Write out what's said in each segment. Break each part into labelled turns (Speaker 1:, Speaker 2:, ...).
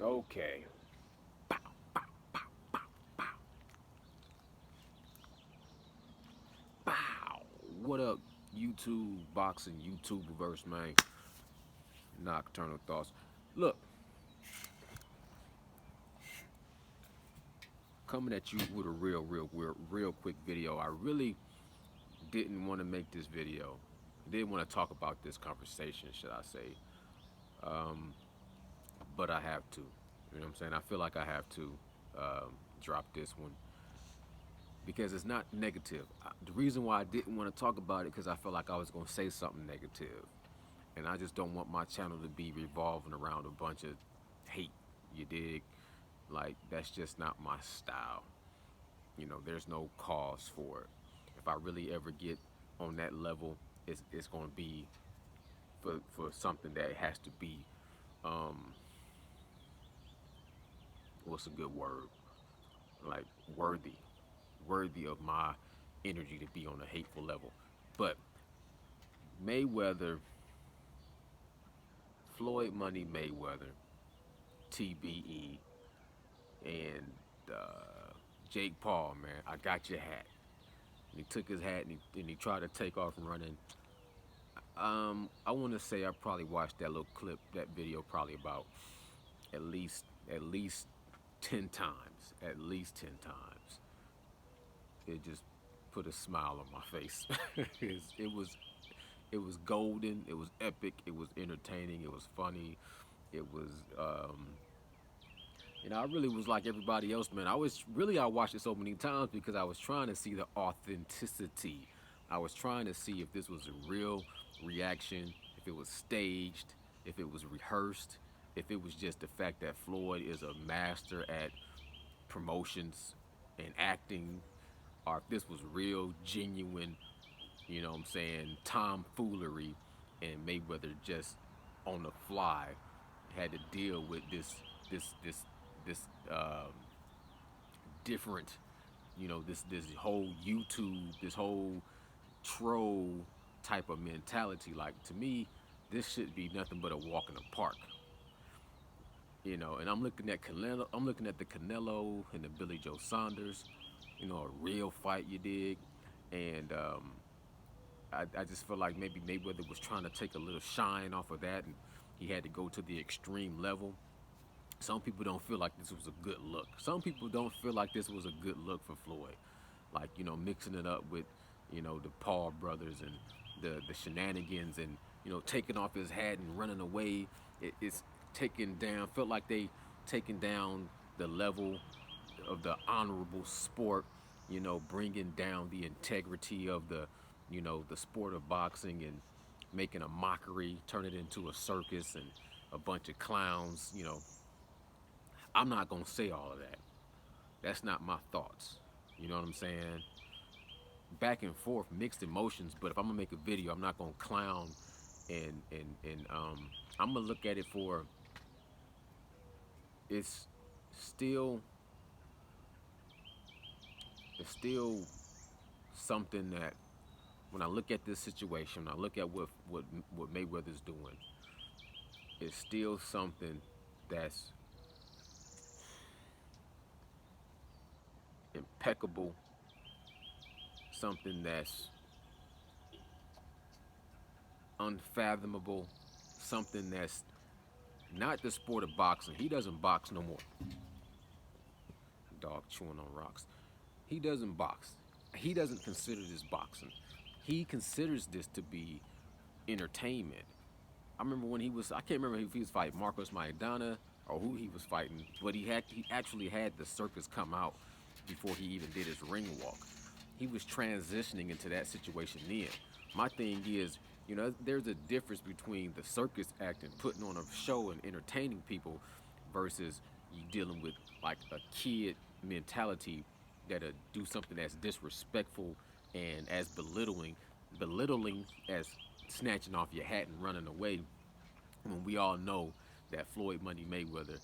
Speaker 1: Okay. Bow, bow, bow, bow, bow, bow. What up, YouTube boxing YouTuberverse, man? Nocturnal thoughts. Look, coming at you with a real quick video. I really didn't want to make this video. Didn't want to talk about this conversation, should I say? Um, but I have to. You know what I'm saying? I feel like I have to drop this one because it's not negative. The reason why I didn't want to talk about it because I felt like I was going to say something negative, and I just don't want my channel to be revolving around a bunch of hate. You dig? Like that's just not my style. There's no cause for it. If I really ever get on that level, it's going to be for something that has to be um, what's a good word? Like worthy of my energy to be on a hateful level. But Mayweather, Floyd Money Mayweather, TBE, and Jake Paul, man, I got your hat. And he took his hat and he tried to take off running. I want to say I probably watched that little clip, that video, probably about at least at least 10 times, at least 10 times. It just put a smile on my face. It was golden. It was epic. It was entertaining. It was funny. It was I really was like everybody else, man. I watched it so many times because I was trying to see the authenticity. I was trying to see if this was a real reaction, if it was staged, if it was rehearsed, if it was just the fact that Floyd is a master at promotions and acting, or if this was real, genuine, tomfoolery, and Mayweather just on the fly had to deal with this different, this whole YouTube, this whole troll type of mentality. Like to me, this should be nothing but a walk in the park. And I'm looking at the Canelo and the Billy Joe Saunders, a real fight, you dig, and I just feel like maybe Mayweather was trying to take a little shine off of that, and he had to go to the extreme level. Some people don't feel like this was a good look. Some people don't feel like this was a good look for Floyd. Like, mixing it up with, the Paul brothers and the shenanigans and, taking off his hat and running away. It's taking down, felt like they taking down the level of the honorable sport, bringing down the integrity of the sport of boxing and making a mockery, turn it into a circus and a bunch of clowns. I'm not gonna say all of that. That's not my thoughts. You know what I'm saying? Back and forth, mixed emotions. But if I'm gonna make a video, I'm not gonna clown and I'm gonna look at it for it's still it's still something that when I look at this situation, I look at what Mayweather's doing. It's still something that's impeccable, something that's unfathomable, something that's not the sport of boxing. He doesn't box no more. Dog chewing on rocks. He doesn't box. He doesn't consider this boxing. He considers this to be entertainment. I remember when I can't remember if he was fighting Marcos Maidana or who he was fighting, but he actually had the circus come out before he even did his ring walk. He was transitioning into that situation then. My thing is, there's a difference between the circus act and putting on a show and entertaining people versus you dealing with like a kid mentality that'll do something that's disrespectful and as belittling as snatching off your hat and running away when we all know that Floyd Money Mayweather,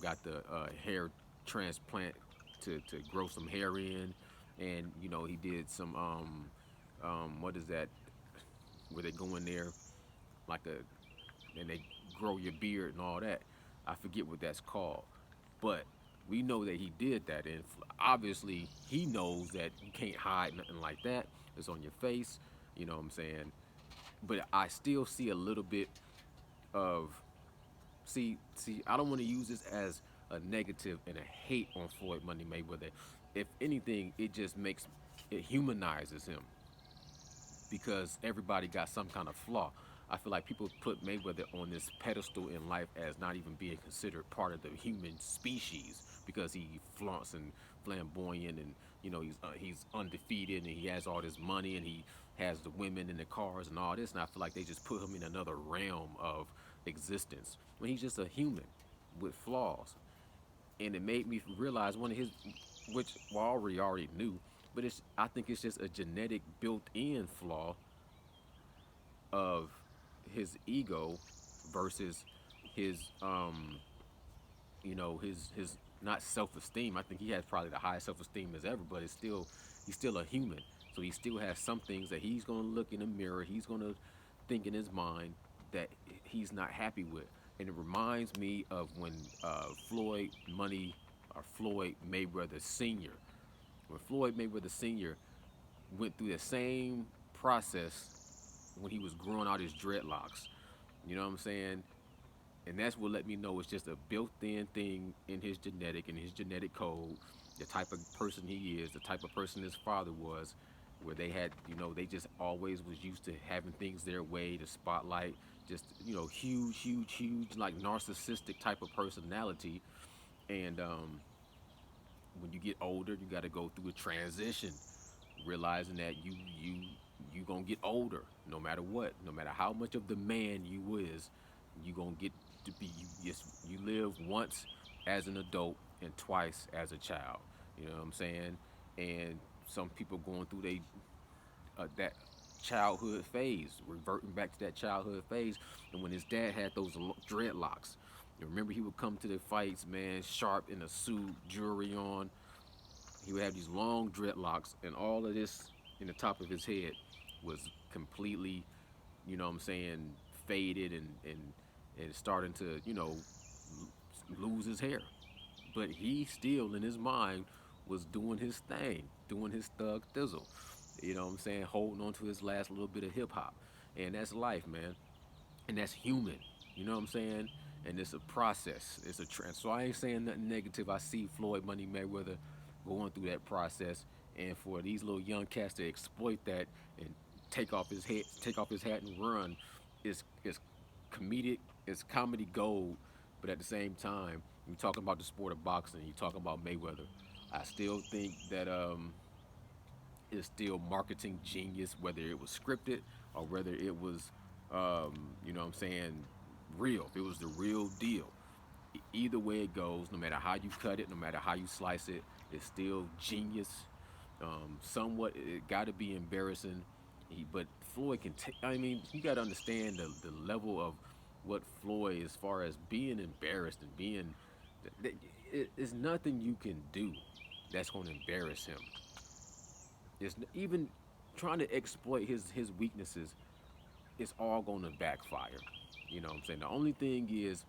Speaker 1: got the hair transplant to grow some hair in, and he did some what is that? Where they go in there like a and they grow your beard and all that. I forget what that's called, but we know that he did that, and obviously he knows that you can't hide nothing like that. It's on your face, you know what I'm saying? But I still see a little bit of see. I don't want to use this as a negative and a hate on Floyd Money Mayweather. If anything, it just makes it humanizes him because everybody got some kind of flaw. I feel like people put Mayweather on this pedestal in life as not even being considered part of the human species because he flaunts and flamboyant and he's undefeated and he has all this money and he has the women and the cars and all this, and I feel like they just put him in another realm of existence when he's just a human with flaws. And it made me realize one of his, which well, I already knew, but I think it's just a genetic built-in flaw of his ego versus his his not self-esteem. I think he has probably the highest self-esteem as ever, but it's still he's still a human, so he still has some things that he's gonna look in the mirror, he's gonna think in his mind that he's not happy with. And it reminds me of when Floyd Money or Floyd Mayweather Sr. When Floyd Mayweather Sr. went through the same process when he was growing out his dreadlocks. You know what I'm saying? And that's what let me know it's just a built-in thing in his genetic code, the type of person he is, the type of person his father was, where they had, they just always was used to having things their way, the spotlight, just, huge, huge, huge, like narcissistic type of personality. And when you get older, you got to go through a transition, realizing that you gonna get older, no matter what, no matter how much of the man you is, you gonna get to be you live once as an adult and twice as a child. You know what I'm saying? And some people going through that childhood phase, reverting back to that childhood phase. And when his dad had those dreadlocks, you remember he would come to the fights, man, sharp in a suit, jewelry on. He would have these long dreadlocks, and all of this in the top of his head was completely, what I'm saying, faded and starting to, lose his hair. But he still, in his mind, was doing his thing, doing his thug thizzle. You know what I'm saying? Holding on to his last little bit of hip hop. And that's life, man. And that's human. You know what I'm saying? And it's a process. It's a trend. So I ain't saying nothing negative. I see Floyd Money Mayweather going through that process, and for these little young cats to exploit that and take off his hat and run, is comedic. It's comedy gold. But at the same time, you're talking about the sport of boxing. You're talking about Mayweather. I still think that is still marketing genius, whether it was scripted or whether it was, what I'm saying, real. If it was the real deal. Either way it goes, no matter how you cut it, no matter how you slice it, it's still genius. Somewhat, it got to be embarrassing. But Floyd can take. I mean, you got to understand the level of what Floyd, as far as being embarrassed and being, it's nothing you can do that's going to embarrass him. It's even trying to exploit his weaknesses. It's all going to backfire. You know what I'm saying? The only thing is,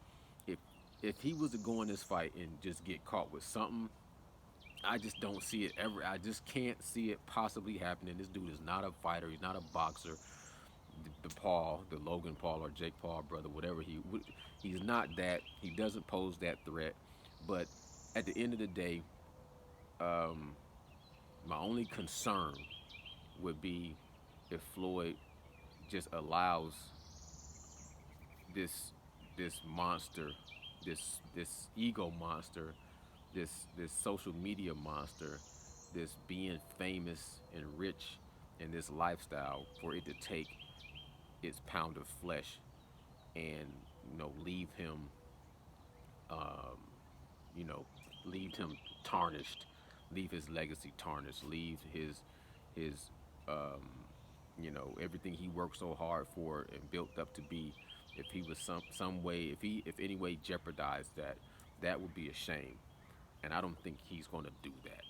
Speaker 1: if if he was to go in this fight and just get caught with something, I just don't see it ever. I just can't see it possibly happening. This dude is not a fighter. He's not a boxer. The Logan Paul or Jake Paul brother, whatever he's not that. He doesn't pose that threat. But at the end of the day, um, my only concern would be if Floyd just allows this this monster, this ego monster, this social media monster, this being famous and rich in this lifestyle for it to take its pound of flesh and leave him um, you know leave him tarnished, leave his legacy tarnished, leave his um, everything he worked so hard for and built up to be. If he was some way, if any way jeopardized that, that would be a shame. And I don't think he's going to do that.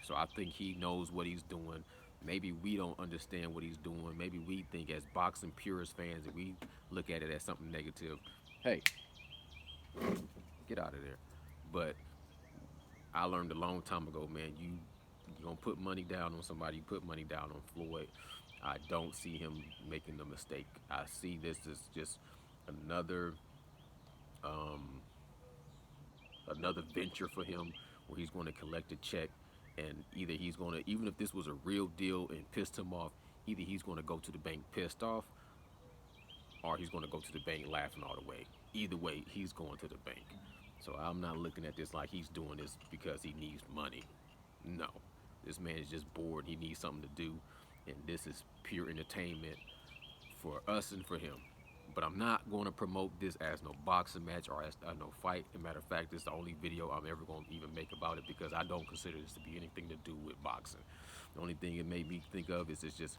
Speaker 1: So I think he knows what he's doing. Maybe we don't understand what he's doing. Maybe we think, as boxing purist fans, that we look at it as something negative. Hey, out of there. But I learned a long time ago, man, you gonna put money down on somebody, you put money down on Floyd. I don't see him making the mistake. I see this as just another um, another venture for him where he's going to collect a check, and either he's going to, even if this was a real deal and pissed him off, either he's going to go to the bank pissed off, or he's going to go to the bank laughing all the way. Either way, he's going to the bank. So I'm not looking at this like he's doing this because he needs money. No, this man is just bored. He needs something to do, and this is pure entertainment for us and for him. But I'm not going to promote this as no boxing match or as no fight. As a matter of fact, this is the only video I'm ever going to even make about it because I don't consider this to be anything to do with boxing. The only thing it made me think of is it's just,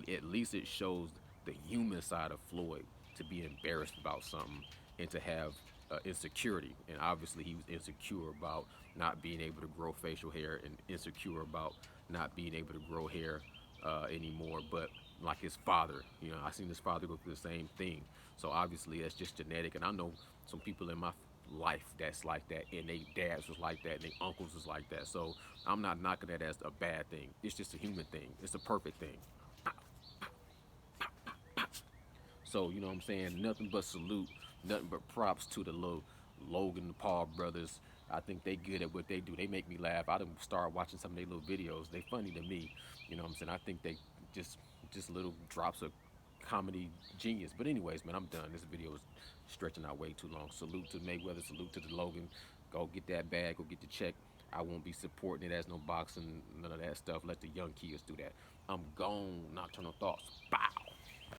Speaker 1: at least it shows the human side of Floyd to be embarrassed about something and to have insecurity. And obviously, he was insecure about not being able to grow facial hair and insecure about not being able to grow hair anymore. But like his father, I seen his father go through the same thing. So obviously, that's just genetic. And I know some people in my life that's like that, and they dads was like that, and they uncles was like that. So I'm not knocking that as a bad thing. It's just a human thing. It's a perfect thing. So, you know what I'm saying? Nothing but salute, nothing but props to the little Logan Paul brothers. I think they good at what they do. They make me laugh. I done start watching some of their little videos. They funny to me. You know what I'm saying? I think they just just little drops of comedy genius. But anyways, man, I'm done. This video is stretching out way too long. Salute to Mayweather. Salute to the Logan. Go get that bag. Go get the check. I won't be supporting it as no boxing, none of that stuff. Let the young kids do that. I'm gone. Nocturnal thoughts. Bow.